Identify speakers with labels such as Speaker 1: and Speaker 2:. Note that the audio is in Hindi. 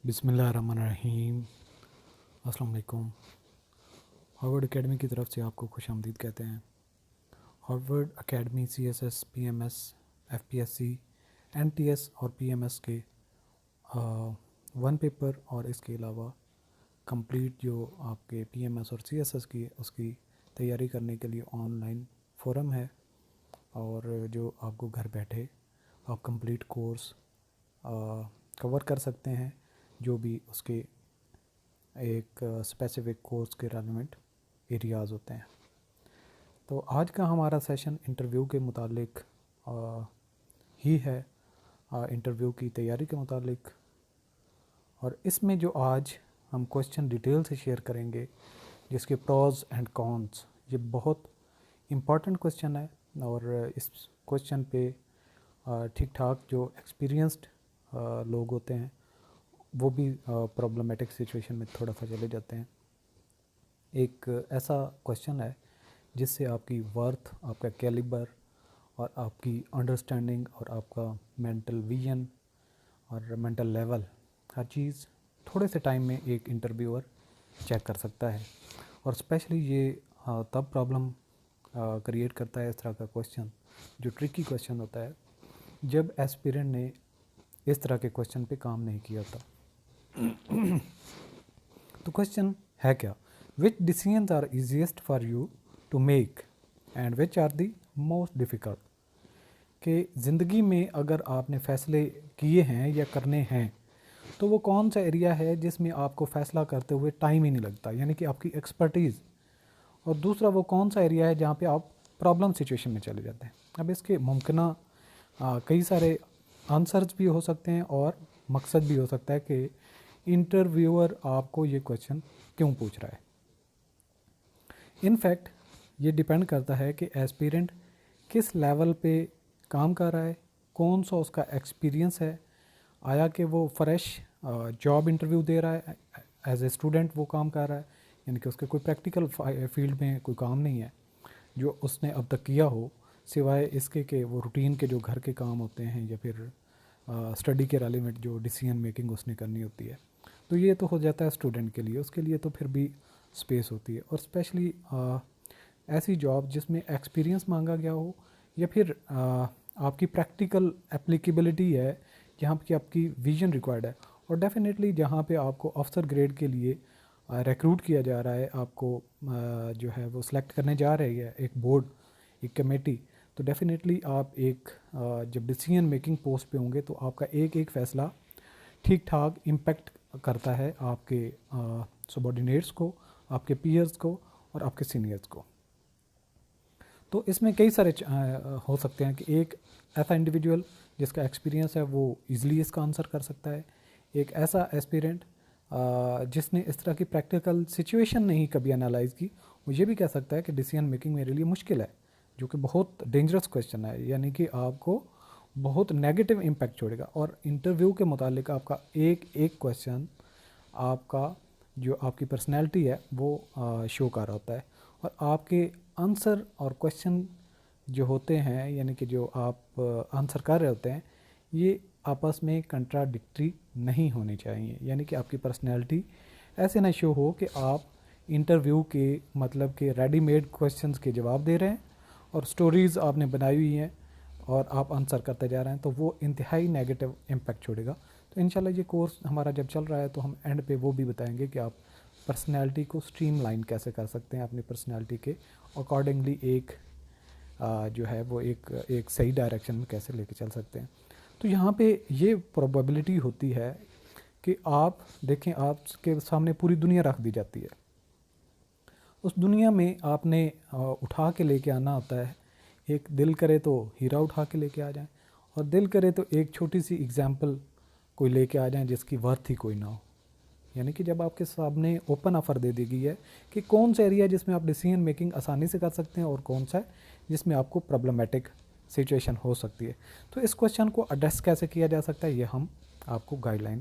Speaker 1: बिस्मिल्लाहिर्रहमानिर्रहीम। अस्सलाम वालेकुम। हार्वर्ड एकेडमी की तरफ से आपको खुशामदीद कहते हैं। Harvard academy CSS, PMS, FPSC, NTS और PMS के वन पेपर और इसके अलावा कंप्लीट जो आपके PMS और CSS की उसकी तैयारी करने के लिए ऑनलाइन फ़ोरम है, और जो आपको घर बैठे आप कंप्लीट कोर्स कवर कर सकते हैं, जो भी उसके एक स्पेसिफिक कोर्स के रेलेवेंट एरियाज़ होते हैं। तो आज का हमारा सेशन इंटरव्यू के मुतालिक ही है, इंटरव्यू की तैयारी के मुतालिक। और इसमें जो आज हम क्वेश्चन डिटेल से शेयर करेंगे, जिसके प्रोज एंड कॉन्स, ये बहुत इम्पॉर्टेंट क्वेश्चन है। और इस क्वेश्चन पे ठीक ठाक जो एक्सपीरियंस्ड लोग होते हैं वो भी प्रॉब्लमेटिक सिचुएशन में थोड़ा सा चले जाते हैं। एक ऐसा क्वेश्चन है जिससे आपकी वर्थ, आपका कैलिबर और आपकी अंडरस्टैंडिंग और आपका मेंटल विजन और मेंटल लेवल, हर चीज़ थोड़े से टाइम में एक इंटरव्यूअर चेक कर सकता है। और स्पेशली ये तब प्रॉब्लम क्रिएट करता है इस तरह का क्वेश्चन, जो ट्रिकी क्वेश्चन होता है, जब एस्पिरेंट ने इस तरह के क्वेश्चन पे काम नहीं किया होता। तो क्वेश्चन है क्या? Which decisions are easiest for you to make and which are the most difficult. कि ज़िंदगी में अगर आपने फ़ैसले किए हैं या करने हैं, तो वो कौन सा एरिया है जिसमें आपको फ़ैसला करते हुए टाइम ही नहीं लगता, यानी कि आपकी एक्सपर्टीज़। और दूसरा वो कौन सा एरिया है जहाँ पे आप प्रॉब्लम सिचुएशन में चले जाते हैं। अब इसके मुमकिन कई सारे आंसर्स भी हो सकते हैं और मकसद भी हो सकता है कि इंटरव्यूअर आपको ये क्वेश्चन क्यों पूछ रहा है। इनफैक्ट ये डिपेंड करता है कि एस्पिरेंट किस लेवल पे काम कर रहा है, कौन सा उसका एक्सपीरियंस है, आया कि वो फ्रेश जॉब इंटरव्यू दे रहा है, एज ए स्टूडेंट वो काम कर रहा है, यानी कि उसके कोई प्रैक्टिकल फील्ड में कोई काम नहीं है जो उसने अब तक किया हो, सिवाय इसके कि वो रूटीन के जो घर के काम होते हैं या फिर स्टडी के रेलिवेंट जो डिसीजन मेकिंग उसने करनी होती है। तो ये तो हो जाता है स्टूडेंट के लिए, उसके लिए तो फिर भी स्पेस होती है। और स्पेशली ऐसी जॉब जिसमें एक्सपीरियंस मांगा गया हो, या फिर आपकी प्रैक्टिकल एप्लीकेबिलिटी है, जहाँ की आपकी विजन रिक्वायर्ड है। और डेफिनेटली जहाँ पे आपको अफसर ग्रेड के लिए रिक्रूट किया जा रहा है, आपको जो है वो सिलेक्ट करने जा रही है एक बोर्ड, एक कमेटी, तो डेफिनेटली आप एक जब डिसीजन मेकिंग पोस्ट पे होंगे तो आपका एक एक फ़ैसला ठीक ठाक इम्पेक्ट करता है आपके सबॉर्डिनेट्स को, आपके पीयर्स को और आपके सीनियर्स को। तो इसमें कई सारे हो सकते हैं कि एक ऐसा इंडिविजुअल जिसका एक्सपीरियंस है वो इजीली इसका आंसर कर सकता है। एक ऐसा एस्पिरेंट जिसने इस तरह की प्रैक्टिकल सिचुएशन नहीं कभी एनालाइज की, वो ये भी कह सकता है कि डिसीजन मेकिंग मेरे लिए मुश्किल है, जो कि बहुत डेंजरस क्वेश्चन है, यानी कि आपको बहुत नेगेटिव इम्पैक्ट छोड़ेगा। और इंटरव्यू के मुतालिक आपका एक एक क्वेश्चन आपका जो आपकी पर्सनैलिटी है वो शो कर रहा होता है। और आपके आंसर और क्वेश्चन जो होते हैं, यानी कि जो आप आंसर कर रहे होते हैं, ये आपस में कंट्राडिक्टरी नहीं होनी चाहिए। यानी कि आपकी पर्सनैलिटी ऐसे ना शो हो कि आप इंटरव्यू के मतलब के रेडीमेड क्वेश्चंस के जवाब दे रहे हैं और स्टोरीज़ आपने बनाई हुई हैं और आप आंसर करते जा रहे हैं, तो वो इंतहाई नेगेटिव इम्पैक्ट छोड़ेगा। तो इंशाल्लाह ये कोर्स हमारा जब चल रहा है तो हम एंड पे वो भी बताएंगे कि आप पर्सनैलिटी को स्ट्रीमलाइन कैसे कर सकते हैं, अपनी पर्सनैलिटी के अकॉर्डिंगली एक जो है वो एक सही डायरेक्शन में कैसे लेके चल सकते हैं। तो यहाँ पे ये प्रोबेबिलिटी होती है कि आप देखें, आपके सामने पूरी दुनिया रख दी जाती है। उस दुनिया में आपने उठा के लेके आना होता है। एक दिल करे तो हीरा उठा के लेके आ जाएं, और दिल करे तो एक छोटी सी एग्जांपल कोई लेके आ जाएं जिसकी वर्थ ही कोई ना हो। यानी कि जब आपके सामने ओपन ऑफ़र दे दी गई है कि कौन सा एरिया जिसमें आप डिसीजन मेकिंग आसानी से कर सकते हैं और कौन सा है जिसमें आपको प्रॉब्लमेटिक सिचुएशन हो सकती है, तो इस क्वेश्चन को एड्रेस कैसे किया जा सकता है, ये हम आपको गाइडलाइन